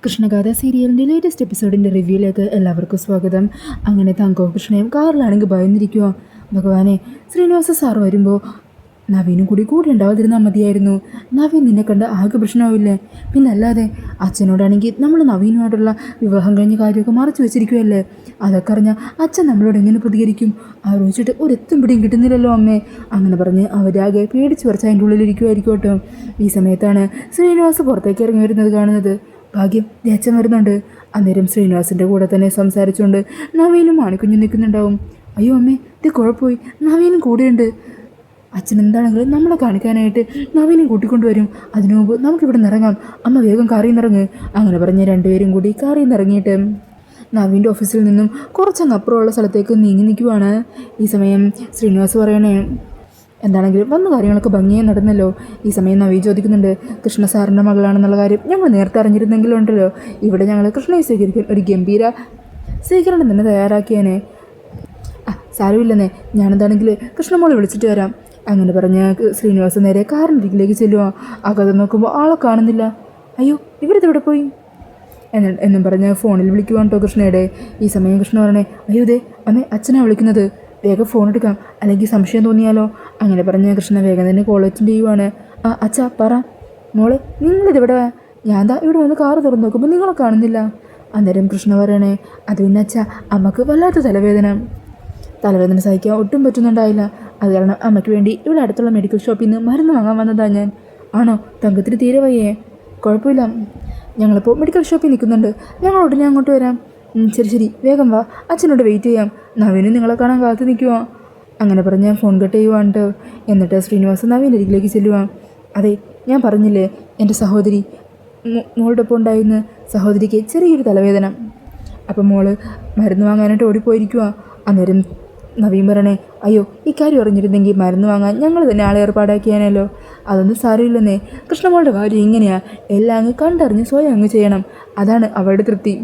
കൃഷ്ണഗാഥ സീരിയലിൻ്റെ ലേറ്റസ്റ്റ് എപ്പിസോഡിൻ്റെ റിവ്യൂയിലേക്ക് എല്ലാവർക്കും സ്വാഗതം. അങ്ങനെ തങ്കവും കൃഷ്ണയും കാറിലാണെങ്കിൽ ഭയന്നിരിക്കുക. ഭഗവാനെ, ശ്രീനിവാസ സാർ വരുമ്പോൾ നവീനും കൂടി ഉണ്ടാവാതിരുന്നാൽ മതിയായിരുന്നു. നവീൻ നിന്നെ കണ്ട് ആകെ പ്രശ്നമാവില്ലേ? പിന്നെ അല്ലാതെ അച്ഛനോടാണെങ്കിൽ നമ്മൾ നവീനുമായിട്ടുള്ള വിവാഹം കഴിഞ്ഞ കാര്യമൊക്കെ മറച്ചു വെച്ചിരിക്കുമല്ലേ? അതൊക്കെ അറിഞ്ഞാൽ അച്ഛൻ നമ്മളോട് എങ്ങനെ പ്രതികരിക്കും? ആലോചിച്ചിട്ട് ഒരെത്തും പിടിയും കിട്ടുന്നില്ലല്ലോ അമ്മേ. അങ്ങനെ പറഞ്ഞ് അവരാകെ പേടിച്ച് വരച്ച് അതിൻ്റെ ഉള്ളിലിരിക്കുമായിരിക്കും കേട്ടോ. ഈ സമയത്താണ് ശ്രീനിവാസ് പുറത്തേക്ക് ഇറങ്ങി വരുന്നത് കാണുന്നത്. ഭാഗ്യം, അച്ഛൻ വരുന്നുണ്ട്. അന്നേരം ശ്രീനിവാസിൻ്റെ കൂടെ തന്നെ സംസാരിച്ചുകൊണ്ട് നവീനും മാണിക്കുഞ്ഞും നിൽക്കുന്നുണ്ടാവും. അയ്യോ അമ്മേ, ഇത് കുഴപ്പമായി, നവീനും കൂടെയുണ്ട്. അച്ഛൻ എന്താണെങ്കിലും നമ്മളെ കാണിക്കാനായിട്ട് നവീനും കൂട്ടിക്കൊണ്ടുവരും. അതിനു മുമ്പ് നമുക്കിവിടെ നിറങ്ങാം. അമ്മ വേഗം കാറിൽ നിന്നിറങ്ങ്. അങ്ങനെ പറഞ്ഞ് രണ്ടുപേരും കൂടി കാറിൽ നിന്നിറങ്ങിയിട്ട് നവീൻ്റെ ഓഫീസിൽ നിന്നും കുറച്ചങ്ങ് അപ്പുറമുള്ള സ്ഥലത്തേക്ക് നീങ്ങി നിൽക്കുവാണ്. ഈ സമയം ശ്രീനിവാസ് പറയണേ, എന്താണെങ്കിലും വന്ന കാര്യങ്ങളൊക്കെ ഭംഗിയായി നടന്നല്ലോ. ഈ സമയം നവീൻ ചോദിക്കുന്നുണ്ട്, കൃഷ്ണ സാറിൻ്റെ മകളാണെന്നുള്ള കാര്യം ഞങ്ങൾ നേരത്തെ അറിഞ്ഞിരുന്നെങ്കിലും ഉണ്ടല്ലോ, ഇവിടെ ഞങ്ങൾ കൃഷ്ണയെ സ്വീകരിക്കാൻ ഒരു ഗംഭീര സ്വീകരണം തന്നെ തയ്യാറാക്കിയേനെ. സാരമില്ലെന്നേ, ഞാനെന്താണെങ്കിൽ കൃഷ്ണമോളെ വിളിച്ചിട്ട് വരാം. അങ്ങനെ പറഞ്ഞ് ശ്രീനിവാസൻ നേരെ കാറിനരികിലേക്ക് ചെല്ലുക. അകത്ത് നോക്കുമ്പോൾ ആളെ കാണുന്നില്ല. അയ്യോ, ഇവിടുത്തെ പോയി എന്നും പറഞ്ഞ് ഫോണിൽ വിളിക്കുവാണ് കേട്ടോ കൃഷ്ണയുടെ. ഈ സമയം കൃഷ്ണ പറഞ്ഞേ, അയ്യോ ദേ അമ്മേ, അച്ഛനാണ് വിളിക്കുന്നത്, വേഗം ഫോൺ എടുക്കാം, അല്ലെങ്കിൽ സംശയം തോന്നിയാലോ. അങ്ങനെ പറഞ്ഞ് കൃഷ്ണ വേഗം തന്നെ കോൾ അറ്റൻഡ് ചെയ്യുവാണ്. അച്ഛാ പറ മോളെ, നിങ്ങളിതിവിടെ? ഞാൻ ദാ ഇവിടെ വന്ന് കാറ് തുറന്ന് നോക്കുമ്പോൾ നിങ്ങളെ കാണുന്നില്ല. അന്നേരം കൃഷ്ണ പറയണേ, അത് പിന്നെ അച്ഛാ, അമ്മക്ക് വല്ലാത്ത തലവേദന സഹിക്കാൻ ഒട്ടും പറ്റുന്നുണ്ടായില്ല. അത് കാരണം അമ്മയ്ക്ക് വേണ്ടി ഇവിടെ അടുത്തുള്ള മെഡിക്കൽ ഷോപ്പിൽ നിന്ന് മരുന്ന് വാങ്ങാൻ വന്നതാണ് ഞാൻ. ആണോ? തങ്കത്തിന് തീരെ വയ്യേ? കുഴപ്പമില്ല, ഞങ്ങളിപ്പോൾ മെഡിക്കൽ ഷോപ്പിൽ നിൽക്കുന്നുണ്ട്, ഞങ്ങൾ ഉടനെ അങ്ങോട്ട് വരാം. ശരി, വേഗം വാ, അച്ഛനോട് വെയിറ്റ് ചെയ്യാം, നവീനും നിങ്ങളെ കാണാൻ കാത്തു നിൽക്കുക. അങ്ങനെ പറഞ്ഞ് ഞാൻ ഫോൺ കട്ട് ചെയ്യുവാണ് കേട്ടോ. എന്നിട്ട് ശ്രീനിവാസൻ നവീൻ്റെ അരികിലേക്ക് ചെല്ലുക. അതെ, ഞാൻ പറഞ്ഞില്ലേ എൻ്റെ സഹോദരി മോളുടെ ഒപ്പം ഉണ്ടായിരുന്നു. സഹോദരിക്ക് ചെറിയൊരു തലവേദന, അപ്പം മോള് മരുന്ന് വാങ്ങാനായിട്ട് ഓടിപ്പോയിരിക്കുക. അന്നേരം നവീൻ പറയണേ, അയ്യോ ഇക്കാര്യം അറിഞ്ഞിരുന്നെങ്കിൽ മരുന്ന് വാങ്ങാൻ ഞങ്ങൾ തന്നെ ആളെ ഏർപ്പാടാക്കിയാനല്ലോ. അതൊന്നും സാരമില്ലെന്നേ, കൃഷ്ണമോളുടെ കാര്യം ഇങ്ങനെയാണ്, എല്ലാം അങ്ങ് കണ്ടറിഞ്ഞ് സ്വയം അങ്ങ് ചെയ്യണം, അതാണ് അവളുടെ തൃപ്തി.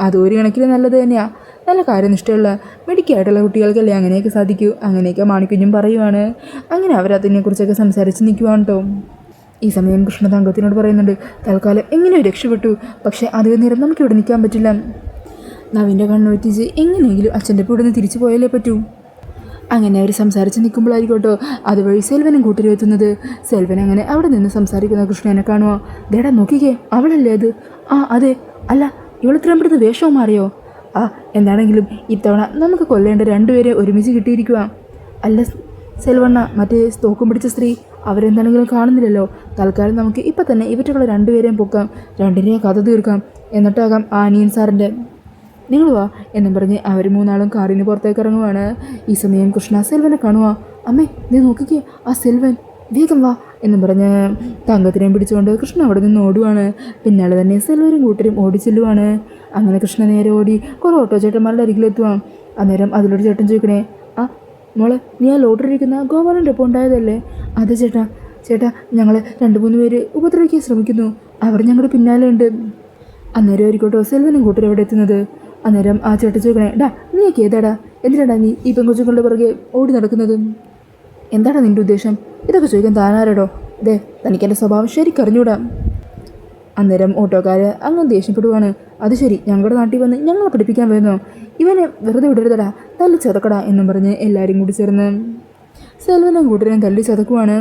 അതൊരു കണക്കിൽ നല്ലത് തന്നെയാണ്. നല്ല കാര്യനിഷ്ഠയുള്ള മിടുക്കിയായിട്ടുള്ള കുട്ടികൾക്കല്ലേ അങ്ങനെയൊക്കെ സാധിക്കൂ. അങ്ങനെയൊക്കെ മാണിക്കുഞ്ഞും പറയുവാണ്. അങ്ങനെ അവരതിനെക്കുറിച്ചൊക്കെ സംസാരിച്ച് നിൽക്കുവാണ് കേട്ടോ. ഈ സമയം കൃഷ്ണ തങ്കത്തിനോട് പറയുന്നുണ്ട്, തൽക്കാലം എങ്ങനെയോ രക്ഷപ്പെട്ടു, പക്ഷേ അധികം നേരം നമുക്കിവിടെ നിൽക്കാൻ പറ്റില്ല. നവീൻ്റെ കണ്ണുവറ്റിച്ച് എങ്ങനെയെങ്കിലും അച്ഛൻ്റെ കൂടെ നിന്ന് തിരിച്ചു പോയാലേ പറ്റൂ. അങ്ങനെ അവർ സംസാരിച്ച് നിൽക്കുമ്പോഴായിരിക്കും കേട്ടോ അതുവഴി സെൽവനും കൂട്ടരും എത്തുന്നത്. സെൽവൻ അങ്ങനെ അവിടെ നിന്ന് സംസാരിക്കുന്ന കൃഷ്ണനെ കാണുമോ. ദേടാ നോക്കിക്കേ, അവളല്ലേ അത്? അതെ. അല്ല, ഇവളിത്രയും പെടുത്ത് വേഷവും മാറിയോ? എന്താണെങ്കിലും ഇത്തവണ നമുക്ക് കൊല്ലേണ്ട രണ്ടുപേരെ ഒരുമിച്ച് കിട്ടിയിരിക്കുക. അല്ല സെൽവണ്ണ, മറ്റേ തോക്കും പിടിച്ച സ്ത്രീ അവരെന്താണെങ്കിലും കാണുന്നില്ലല്ലോ. തൽക്കാലം നമുക്ക് ഇപ്പം തന്നെ ഇവറ്റുള്ള രണ്ടുപേരെയും പൊക്കാം, രണ്ടിനെയും കഥ തീർക്കാം, എന്നിട്ടാകാം അനിയൻ സാറിൻ്റെ. നിങ്ങൾ വാ എന്നും പറഞ്ഞ് അവർ മൂന്നാളും കാറിന് പുറത്തേക്ക് ഇറങ്ങുവാണ്. ഈ സമയം കൃഷ്ണ സെൽവനെ കാണുക. അമ്മേ, നീ നോക്കിക്കേ, ആ സെൽവൻ, വേഗം വാ എന്നും പറഞ്ഞ് തങ്കത്തിനെയും പിടിച്ചുകൊണ്ട് കൃഷ്ണ അവിടെ നിന്ന് ഓടുവാണ്. പിന്നാലെ തന്നെ സെൽവരും കൂട്ടരും ഓടിച്ചെല്ലുവാണ്. അങ്ങനെ കൃഷ്ണ നേരെ ഓടി കുറേ ഓട്ടോ ചേട്ടന്മാരുടെ അരികിലെത്തുവാം. അന്നേരം അതിലൊരു ചേട്ടൻ ചോദിക്കണേ, മോളെ, നീ ആ ലോട്ടറി ഇരിക്കുന്ന ഗോപാലൻ്റെ ഒപ്പം ഉണ്ടായതല്ലേ? അതെ ചേട്ടാ, ഞങ്ങൾ 2-3 പേര് ഉപദ്രവിക്കാൻ ശ്രമിക്കുന്നു, അവർ ഞങ്ങളുടെ പിന്നാലെ ഉണ്ട്. അന്നേരം ആയിരിക്കോട്ടോ സെൽവനും കൂട്ടരും അവിടെ എത്തുന്നത്. അന്നേരം ആ ചേട്ടൻ ചോദിക്കണേ, നീയൊക്കെ ഏതാടാ? എന്തിനാടാ നീ ഈ പെങ്കൊച്ചുങ്ങളുടെ പുറകെ ഓടി നടക്കുന്നത്? എന്താണ് നിൻ്റെ ഉദ്ദേശം? ഇതൊക്കെ ചോദിക്കാൻ താനാരടോ? തനിക്കെൻ്റെ സ്വഭാവം ശരിക്കറിഞ്ഞൂടാ. അന്നേരം ഓട്ടോക്കാർ അങ്ങ് ദേഷ്യപ്പെടുവാണ്. അത് ശരി, ഞങ്ങളുടെ നാട്ടിൽ വന്ന് ഞങ്ങളെ പഠിപ്പിക്കാൻ വരുന്നോ? ഇവനെ വെറുതെ വിടരുതടാ, തല്ലി ചതക്കടാ എന്നും പറഞ്ഞ് എല്ലാവരും കൂടി ചേർന്ന് സെൽവനും കൂട്ടരും തല്ലി ചതക്കുവാണ്.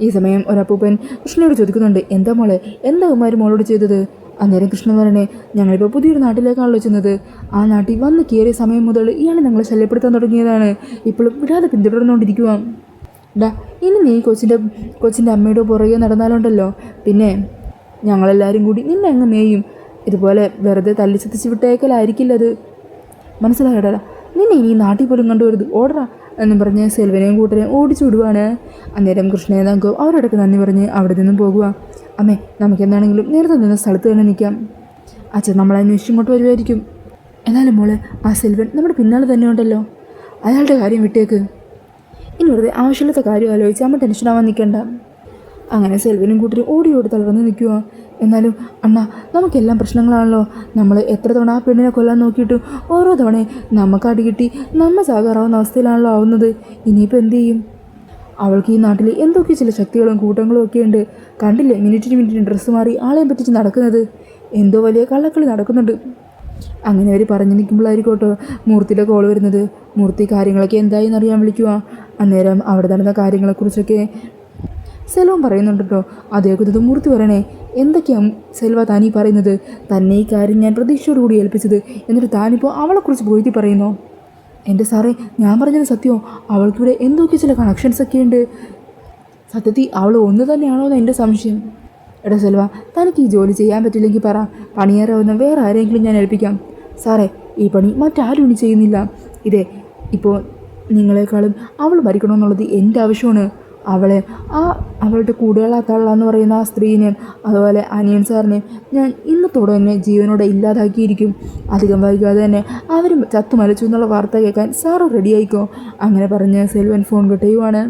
ഈ സമയം ഒരപ്പൂപ്പൻ കൃഷ്ണയോട് ചോദിക്കുന്നുണ്ട്, എന്താ മോളെ, എന്താ ഉമ്മാർ മോളോട് ചെയ്തത്? അന്നേരം കൃഷ്ണൻ പറഞ്ഞേ, ഞങ്ങളിപ്പോൾ പുതിയൊരു നാട്ടിലേക്കാണല്ലോ ചെന്നത്. ആ നാട്ടിൽ വന്ന് കയറിയ സമയം മുതൽ ഇയാൾ ഞങ്ങളെ ശല്യപ്പെടുത്താൻ തുടങ്ങിയതാണ്. ഇപ്പോഴും വിടാതെ പിന്തുടർന്നുകൊണ്ടിരിക്കുക. ഇനി നീ കൊച്ചിൻ്റെ അമ്മയുടെ പുറകെ നടന്നാലുണ്ടല്ലോ, പിന്നെ ഞങ്ങളെല്ലാവരും കൂടി നിന്നെ അങ്ങ് മേയും. ഇതുപോലെ വെറുതെ തല്ലി ചത്തിച്ച് വിട്ടേക്കലായിരിക്കില്ലത്, മനസ്സിലായടാ? നിന്നെ ഇനി നാട്ടിൽ പോലും കണ്ടുവരുത്, ഓടറാ എന്നും പറഞ്ഞ് സെൽവനെയും കൂട്ടരെയും ഓടിച്ചു വിടുവാണ്. അന്നേരം കൃഷ്ണയെ തങ്കവും അവരോടൊക്കെ നന്ദി പറഞ്ഞ് അവിടെ നിന്നും പോകുക. അമ്മേ, നമുക്കെന്താണെങ്കിലും നേരത്തെ നിന്ന സ്ഥലത്ത് തന്നെ നിൽക്കാം. അച്ഛൻ നമ്മളെ അന്വേഷിച്ച് ഇങ്ങോട്ട് വരുമായിരിക്കും. എന്നാലും മോളെ, ആ സെൽവൻ നമ്മുടെ പിന്നാലെ തന്നെ ഉണ്ടല്ലോ, അയാളുടെ കാര്യം വിട്ടേക്ക്. ഇനി വെറുതെ ആവശ്യമില്ലാത്ത കാര്യം ആലോചിച്ച് അമ്മ ടെൻഷനാവാൻ നിൽക്കണ്ട. അങ്ങനെ സെൽവനും കൂട്ടരും ഓടി തളർന്ന് നിൽക്കുക. എന്നാലും അണ്ണാ, നമുക്കെല്ലാം പ്രശ്നങ്ങളാണല്ലോ. നമ്മൾ എത്ര തവണ ആ പെണ്ണിനെ കൊല്ലാൻ നോക്കിയിട്ടും ഓരോ തവണയും നമുക്ക് അടി കിട്ടി നമ്മ ചാകാറാവുന്ന അവസ്ഥയിലാണല്ലോ ആവുന്നത്. ഇനിയിപ്പോൾ എന്ത് ചെയ്യും? അവൾക്ക് ഈ നാട്ടിൽ എന്തൊക്കെ ചില ശക്തികളും കൂട്ടങ്ങളും ഒക്കെ ഉണ്ട്. കണ്ടില്ലേ മിനിറ്റിന് ഡ്രസ്സ് മാറി ആളെയും പറ്റിച്ച് നടക്കുന്നത്. എന്തോ വലിയ കള്ളക്കളി നടക്കുന്നുണ്ട്. അങ്ങനെ അവർ പറഞ്ഞു നിൽക്കുമ്പോഴായിരിക്കും കേട്ടോ മൂർത്തിയുടെ കോൾ വരുന്നത്. മൂർത്തി കാര്യങ്ങളൊക്കെ എന്തായെന്ന് അറിയാൻ വിളിക്കുക. അന്നേരം അവിടെ നടന്ന കാര്യങ്ങളെക്കുറിച്ചൊക്കെ സെൽവം പറയുന്നുണ്ട് കേട്ടോ. അതേക്കുന്നത് മൂർത്തി പറയണേ, എന്തൊക്കെയാണ് സെൽവ താനീ പറയുന്നത്? തന്നെ ഈ കാര്യം ഞാൻ പ്രതീക്ഷയോടുകൂടി ഏൽപ്പിച്ചത്, എന്നിട്ട് താനിപ്പോൾ അവളെക്കുറിച്ച് പോയിട്ട് പറയുന്നോ? എൻ്റെ സാറേ, ഞാൻ പറഞ്ഞത് സത്യമോ? അവൾക്കിവിടെ എന്തൊക്കെ ചില കണക്ഷൻസൊക്കെ ഉണ്ട്. സത്യത്തിൽ അവൾ ഒന്ന് തന്നെയാണോ എന്ന് എൻ്റെ സംശയം. എടാ സെൽവ, തനിക്ക് ഈ ജോലി ചെയ്യാൻ പറ്റില്ലെങ്കിൽ പറ, പണിയേറാവുന്ന വേറെ ആരെങ്കിലും ഞാൻ ഏൽപ്പിക്കാം. സാറേ, ഈ പണി മറ്റാരും ഇനി ചെയ്യുന്നില്ല. ഇതേ ഇപ്പോൾ നിങ്ങളെക്കാളും അവൾ മരിക്കണമെന്നുള്ളത് എൻ്റെ ആവശ്യമാണ്. അവളുടെ കൂടെയുള്ള തള്ളാന്ന് പറയുന്ന ആ സ്ത്രീനെയും അതുപോലെ അനിയൻ സാറിനെയും ഞാൻ ഇന്നത്തോടെ തന്നെ ജീവനോടെ ഇല്ലാതാക്കിയിരിക്കും. അധികം വൈകാതെ തന്നെ അവരും ചത്തു മരിച്ചു എന്നുള്ള വാർത്ത കേൾക്കാൻ സാറ് റെഡിയായിക്കോ. അങ്ങനെ പറഞ്ഞ് സെൽവൻ ഫോൺ കെട്ടുകയുമാണ്.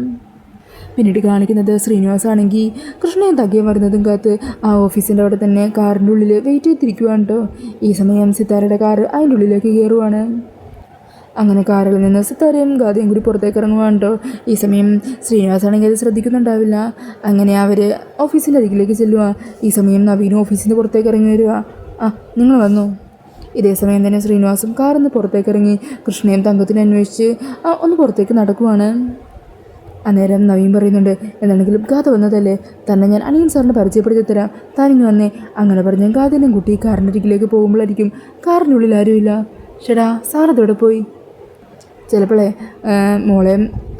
പിന്നീട് കാണിക്കുന്നത് ശ്രീനിവാസാണെങ്കിൽ കൃഷ്ണയും തകയും വരുന്നതും കാത്ത് ആ ഓഫീസിൻ്റെ അവിടെ തന്നെ കാറിൻ്റെ ഉള്ളിൽ വെയിറ്റ് ചെയ്തിരിക്കുവാണ് കേട്ടോ. ഈ സമയം സിത്താരയുടെ കാറ് അതിൻ്റെ ഉള്ളിലേക്ക് കയറുവാണ്. അങ്ങനെ കാറിൽ നിന്ന് സിത്താരയും ഗാഥയും കൂടി പുറത്തേക്ക് ഇറങ്ങുവാണ് കേട്ടോ. ഈ സമയം ശ്രീനിവാസാണെങ്കിൽ അത് ശ്രദ്ധിക്കുന്നുണ്ടാവില്ല. അങ്ങനെ അവർ ഓഫീസിൻ്റെ അരികിലേക്ക് ചെല്ലുക. ഈ സമയം നവീനും ഓഫീസിൻ്റെ പുറത്തേക്ക് ഇറങ്ങി വരിക. ആ, നിങ്ങൾ വന്നു. ഇതേ സമയം തന്നെ ശ്രീനിവാസും കാറിൽ നിന്ന് പുറത്തേക്ക് ഇറങ്ങി കൃഷ്ണയും തങ്കത്തിനെ അന്വേഷിച്ച് ഒന്ന് പുറത്തേക്ക് നടക്കുവാണ്. അന്നേരം നവീൻ പറയുന്നുണ്ട്, എന്താണെങ്കിലും ഗാഥ വന്നതല്ലേ, തന്നെ ഞാൻ അനിയൻ സാറിനെ പരിചയപ്പെടുത്തി തരാം, താനിങ്ങ് വന്നേ. അങ്ങനെ പറഞ്ഞ് ഗാഥേനെയും കുട്ടി കാറിൻ്റെ അരികിലേക്ക് പോകുമ്പോഴായിരിക്കും കാറിൻ്റെ ഉള്ളിൽ ആരുമില്ല. ഷെടാ, സാറതോടെ പോയി. ചിലപ്പോഴേ മോളെ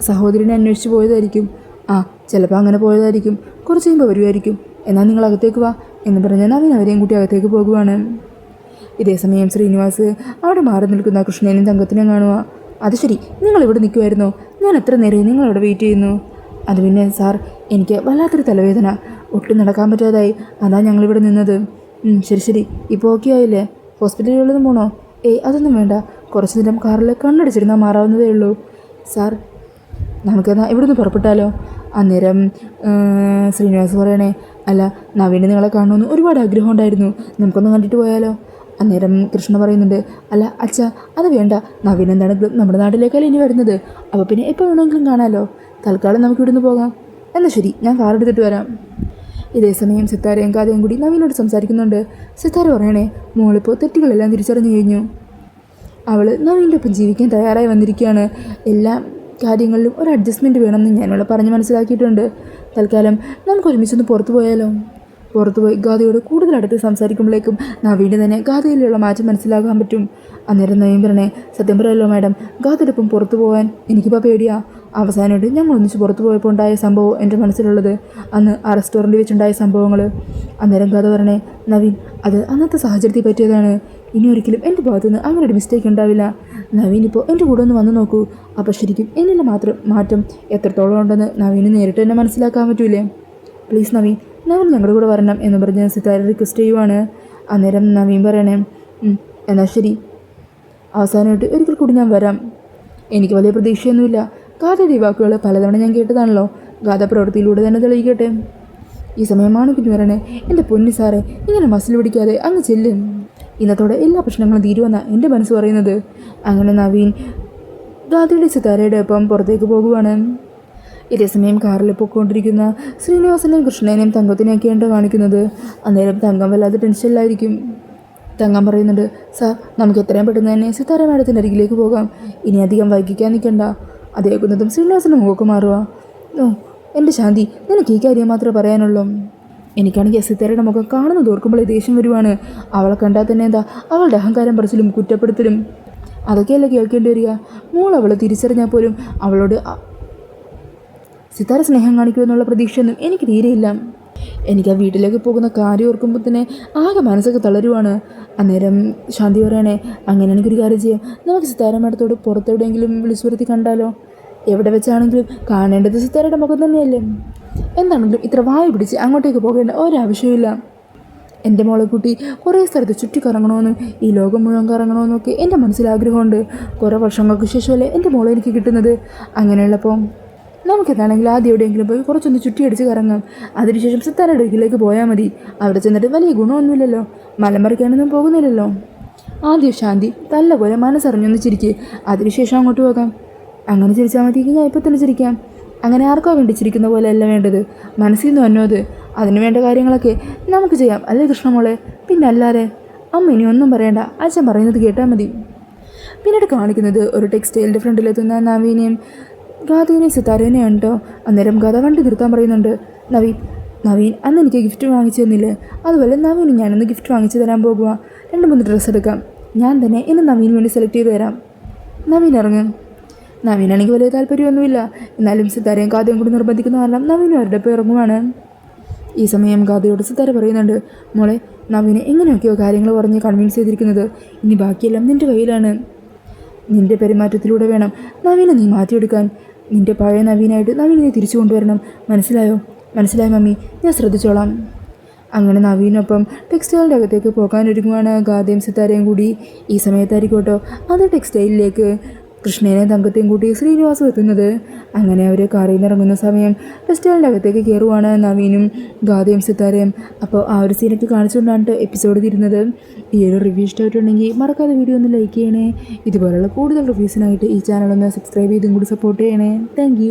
സഹോദരനെ അന്വേഷിച്ച് പോയതായിരിക്കും. ചിലപ്പോൾ അങ്ങനെ പോയതായിരിക്കും. കുറച്ച് കഴിയുമ്പോൾ വരുമായിരിക്കും. എന്നാൽ നിങ്ങൾ അകത്തേക്ക് വാ എന്ന് പറഞ്ഞ് നവീൻ അവരെയും കൂട്ടി അകത്തേക്ക് പോകുവാണ്. ഇതേ സമയം ശ്രീനിവാസ് അവിടെ മാറി നിൽക്കുന്ന കൃഷ്ണനെയും തങ്കത്തിനെയും കാണുക. അത് ശരി, നിങ്ങളിവിടെ നിൽക്കുമായിരുന്നോ? ഞാൻ എത്ര നേരം നിങ്ങളവിടെ വെയിറ്റ് ചെയ്യുന്നു. അത് പിന്നെ സാർ, എനിക്ക് വല്ലാത്തൊരു തലവേദന, ഒട്ടും നടക്കാൻ പറ്റാതായി, അതാ ഞങ്ങളിവിടെ നിന്നത്. ശരി, ഇപ്പോൾ ഓക്കെ ആയില്ലേ? ഹോസ്പിറ്റലുകളിൽ പോകണോ? അതൊന്നും വേണ്ട, കുറച്ച് നേരം കാറിൽ കണ്ണടിച്ചിരുന്നാൽ മാറാവുന്നതേ ഉള്ളൂ. സാർ, നമുക്കെന്നാൽ ഇവിടുന്ന് പുറപ്പെട്ടാലോ? അന്നേരം ശ്രീനിവാസ് പറയണേ, അല്ല നവീന് നിങ്ങളെ കാണണമെന്ന് ഒരുപാട് ആഗ്രഹം ഉണ്ടായിരുന്നു, നമുക്കൊന്ന് കണ്ടിട്ട് പോയാലോ? അന്നേരം കൃഷ്ണ പറയുന്നുണ്ട്, അല്ല അച്ഛ, അത് വേണ്ട, നവീൻ എന്താണെങ്കിലും നമ്മുടെ നാട്ടിലേക്കല്ലേ ഇനി വരുന്നത്, അപ്പോൾ പിന്നെ എപ്പോൾ വേണമെങ്കിലും കാണാമല്ലോ. തൽക്കാലം നമുക്ക് ഇവിടുന്ന് പോകാം. എന്നാൽ ശരി, ഞാൻ കാർ എടുത്തിട്ട് വരാം. ഇതേ സമയം സിത്താരയും കാതയും കൂടി നവീനോട് സംസാരിക്കുന്നുണ്ട്. സിത്താര പറയണേ, മോളിപ്പോൾ തെറ്റുകളെല്ലാം തിരിച്ചറിഞ്ഞു കഴിഞ്ഞു. അവൾ നവീൻ്റെ ഒപ്പം ജീവിക്കാൻ തയ്യാറായി വന്നിരിക്കുകയാണ്. എല്ലാ കാര്യങ്ങളിലും ഒരു അഡ്ജസ്റ്റ്മെൻറ്റ് വേണമെന്ന് ഞാനിവിടെ പറഞ്ഞ് മനസ്സിലാക്കിയിട്ടുണ്ട്. തൽക്കാലം നമുക്ക് ഒരുമിച്ചൊന്ന് പുറത്തു പോയാലോ? പുറത്തുപോയി ഗാഥയോട് കൂടുതൽ അടുത്ത് സംസാരിക്കുമ്പോഴേക്കും നവീന് തന്നെ ഗാഥയിലുള്ള മാറ്റം മനസ്സിലാക്കാൻ പറ്റും. അന്നേരം നവീൻ പറഞ്ഞേ, സത്യം പറയല്ലോ മാഡം, ഗാഥയോടൊപ്പം പുറത്തു പോകാൻ എനിക്കിപ്പോൾ പേടിയാ. അവസാനമായിട്ട് ഞങ്ങൾ ഒന്നിച്ച് പുറത്തു പോയപ്പോൾ ഉണ്ടായ സംഭവം എൻ്റെ മനസ്സിലുള്ളത്, അന്ന് ആ റെസ്റ്റോറൻറ്റിൽ വെച്ചുണ്ടായ സംഭവങ്ങൾ. അന്നേരം ഗാഥ പറഞ്ഞേ, നവീൻ, അത് അന്നത്തെ സാഹചര്യത്തിൽ പറ്റിയതാണ്, ഇനി ഒരിക്കലും എൻ്റെ ഭാഗത്തുനിന്ന് അങ്ങനെ ഒരു മിസ്റ്റേക്ക് ഉണ്ടാവില്ല. നവീൻ ഇപ്പോൾ എൻ്റെ കൂടെ ഒന്ന് വന്ന് നോക്കൂ, അപ്പോൾ ശരിക്കും എന്നിൽ മാത്രം മാറ്റം എത്രത്തോളം ഉണ്ടെന്ന് നവീന് നേരിട്ട് തന്നെ മനസ്സിലാക്കാൻ പറ്റൂലേ? പ്ലീസ് നവീൻ, നവീൻ ഞങ്ങളുടെ കൂടെ വരണം എന്ന് പറഞ്ഞ് സിത്താര റിക്വസ്റ്റ് ചെയ്യുവാണ്. അന്നേരം നവീൻ പറയണേ, എന്നാൽ ശരി, അവസാനമായിട്ട് ഒരിക്കൽ കൂടി ഞാൻ വരാം. എനിക്ക് വലിയ പ്രതീക്ഷയൊന്നുമില്ല. ഗാഥയുടെ ഈ വാക്കുകൾ പലതവണ ഞാൻ കേട്ടതാണല്ലോ, ഗാഥ പ്രവൃത്തിയിലൂടെ തന്നെ തെളിയിക്കട്ടെ. ഈ സമയമാണ് പിന്നെ പറയണേ, എൻ്റെ പൊന്നി സാറേ, ഇങ്ങനെ മസിൽ പിടിക്കാതെ അങ്ങ് ചെല്ലും, ഇന്നത്തോടെ എല്ലാ പ്രശ്നങ്ങളും തീരുമെന്നാണ് എൻ്റെ മനസ്സ് പറയുന്നത്. അങ്ങനെ നവീൻ ഗാഥയുടെ സിത്താരയുടെ ഒപ്പം പുറത്തേക്ക് പോകുവാണ്. ഇതേസമയം കാറിൽ പൊയ്ക്കൊണ്ടിരിക്കുന്ന ശ്രീനിവാസനെയും കൃഷ്ണനെയും തങ്കത്തിനെയൊക്കെയാണ് കാണിക്കുന്നത്. അന്നേരം തങ്കം വല്ലാതെ ടെൻഷനിലായിരിക്കും. തങ്കം പറയുന്നുണ്ട്, സാർ, നമുക്ക് എത്രയും പെട്ടെന്ന് തന്നെ സിത്താര മാഡത്തിൻ്റെ അരികിലേക്ക് പോകാം, ഇനി അധികം വൈകിക്കാൻ നിൽക്കണ്ട. അതേക്കുന്നതും ശ്രീനിവാസൻ്റെ മുഖമൊക്കെ മാറുക. എൻ്റെ ശാന്തി, നിനക്ക് ഈ കാര്യം മാത്രമേ പറയാനുള്ളൂ. എനിക്കാണെങ്കിൽ സിത്താരയുടെ മുഖം കാണുന്നത് ഓർക്കുമ്പോൾ ദേഷ്യം വരുവാണ്. അവളെ കണ്ടാൽ തന്നെ എന്താ അവളുടെ അഹങ്കാരം പറച്ചിലും കുറ്റപ്പെടുത്തലും അതൊക്കെയല്ലേ കേൾക്കേണ്ടി വരിക. മോൾ അവളെ തിരിച്ചറിഞ്ഞാൽ പോലും അവളോട് സിത്താര സ്നേഹം കാണിക്കുമെന്നുള്ള പ്രതീക്ഷയൊന്നും എനിക്ക് തീരെയില്ല. എനിക്ക് ആ വീട്ടിലേക്ക് പോകുന്ന കാര്യം ഓർക്കുമ്പോൾ തന്നെ ആകെ മനസ്സൊക്കെ തളരുവാണ്. അന്നേരം ശാന്തി പറയണേ, അങ്ങനെ എനിക്കൊരു കാര്യം ചെയ്യാം, നമുക്ക് സിത്താര മാഡത്തോട് പുറത്തെവിടെയെങ്കിലും വിളിച്ചു വരുത്തി കണ്ടാലോ? എവിടെ വെച്ചാണെങ്കിലും കാണേണ്ടത് സിത്താരയുടെ മുഖം തന്നെയല്ലേ. എന്താണെങ്കിലും ഇത്ര വായ പിടിച്ച് അങ്ങോട്ടേക്ക് പോകേണ്ട ഒരാവശ്യമില്ല. എൻ്റെ മോളെ കുട്ടി കുറേ സ്ഥലത്ത് ചുറ്റിക്കറങ്ങണമെന്നും ഈ ലോകം മുഴുവൻ കറങ്ങണമെന്നൊക്കെ എൻ്റെ മനസ്സിലാഗ്രഹമുണ്ട്. കുറേ വർഷങ്ങൾക്ക് ശേഷമല്ലേ എൻ്റെ മോളെ എനിക്ക് കിട്ടുന്നത്. അങ്ങനെയുള്ളപ്പോൾ നമുക്കെന്താണെങ്കിലും ആദ്യം എവിടെയെങ്കിലും പോയി കുറച്ചൊന്ന് ചുറ്റിയടിച്ച് കറങ്ങാം. അതിനുശേഷം സിത്താരയുടെ അടുക്കിലേക്ക് പോയാൽ മതി. അവിടെ ചെന്നിട്ട് വലിയ ഗുണമൊന്നുമില്ലല്ലോ, മലമറിക്കാനൊന്നും പോകുന്നില്ലല്ലോ. ആദ്യം ശാന്തി നല്ലപോലെ മനസ്സറിഞ്ഞൊന്ന് ചിരിക്കുക, അതിനുശേഷം അങ്ങോട്ട് പോകാം. അങ്ങനെ ചിരിച്ചാൽ മതി, ഞാൻ ഇപ്പോൾ തന്നെ ചിരിക്കാം. അങ്ങനെ ആർക്കോ വേണ്ടിച്ചിരിക്കുന്ന പോലെയല്ല വേണ്ടത്, മനസ്സിൽ നിന്ന് വന്നത്. അതിന് വേണ്ട കാര്യങ്ങളൊക്കെ നമുക്ക് ചെയ്യാം അല്ലേ കൃഷ്ണമോളെ? പിന്നെ അല്ലാതെ. അമ്മ ഇനി ഒന്നും പറയണ്ട, അച്ഛൻ പറയുന്നത് കേട്ടാൽ മതി. പിന്നീട് കാണിക്കുന്നത് ഒരു ടെക്സ്റ്റൈലിൻ്റെ ഫ്രണ്ടിലെത്തുന്ന നവീനെയും ഗാഥേനെയും സിത്താരേനെയാണ് കേട്ടോ. അന്നേരം ഗാഥ വണ്ടി നിർത്താൻ പറയുന്നുണ്ട്. നവീൻ അന്ന് എനിക്ക് ഗിഫ്റ്റ് വാങ്ങിച്ചു തന്നില്ലേ, അതുപോലെ നവീന് ഞാനൊന്ന് ഗിഫ്റ്റ് വാങ്ങിച്ചു തരാൻ പോകുക. 2-3 ഡ്രസ്സ് എടുക്കാം, ഞാൻ തന്നെ ഇന്ന് നവീന് വേണ്ടി സെലക്ട് ചെയ്ത് തരാം. നവീൻ ഇറങ്ങും. നവീനാണെങ്കിൽ വലിയ താല്പര്യമൊന്നുമില്ല, എന്നാലും സിത്താരയും ഗാഥയും കൂടി നിർബന്ധിക്കുന്ന കാരണം നവീനും അവരുടെ ഒപ്പം ഇറങ്ങുവാണ്. ഈ സമയം ഗാഥയോട് സിത്താര പറയുന്നുണ്ട്, മോളെ നവീനെ എങ്ങനെയൊക്കെയോ കാര്യങ്ങൾ പറഞ്ഞ് കൺവിൻസ് ചെയ്തിരിക്കുന്നത്, ഇനി ബാക്കിയെല്ലാം നിൻ്റെ കയ്യിലാണ്. നിൻ്റെ പെരുമാറ്റത്തിലൂടെ വേണം നവീനെ നീ മാറ്റിയെടുക്കാൻ. നിൻ്റെ പഴയ നവീനായിട്ട് നവീനെ തിരിച്ചു കൊണ്ടുവരണം, മനസ്സിലായോ? മനസ്സിലായി മമ്മി, ഞാൻ ശ്രദ്ധിച്ചോളാം. അങ്ങനെ നവീനൊപ്പം ടെക്സ്റ്റൈലിൻ്റെ അകത്തേക്ക് പോകാനൊരുങ്ങുവാണ് ഗാഥയും സിത്താരയും കൂടി. ഈ സമയത്തായിരിക്കും കേട്ടോ അത് ടെക്സ്റ്റൈലിലേക്ക് കൃഷ്ണേനെയും തങ്കത്തെയും കൂട്ടി ശ്രീനിവാസും എത്തുന്നത്. അങ്ങനെ അവർ കാറിൽ നിന്ന് ഇറങ്ങുന്ന സമയം ടെക്സ്റ്റൈലിൻ്റെ അകത്തേക്ക് കയറുവാണ് നവീനും ഗാഥയും സിത്താരയും. അപ്പോൾ ആ ഒരു സീനൊക്കെ കാണിച്ചുകൊണ്ടാണ് എപ്പിസോഡ് തീരുന്നത്. ഈ ഒരു റിവ്യൂ ഇഷ്ടമായിട്ടുണ്ടെങ്കിൽ മറക്കാതെ വീഡിയോ ഒന്ന് ലൈക്ക് ചെയ്യണേ. ഇതുപോലുള്ള കൂടുതൽ റിവ്യൂസിനായിട്ട് ഈ ചാനലൊന്ന് സബ്സ്ക്രൈബ് ചെയ്തും കൂടി സപ്പോർട്ട് ചെയ്യണേ. താങ്ക്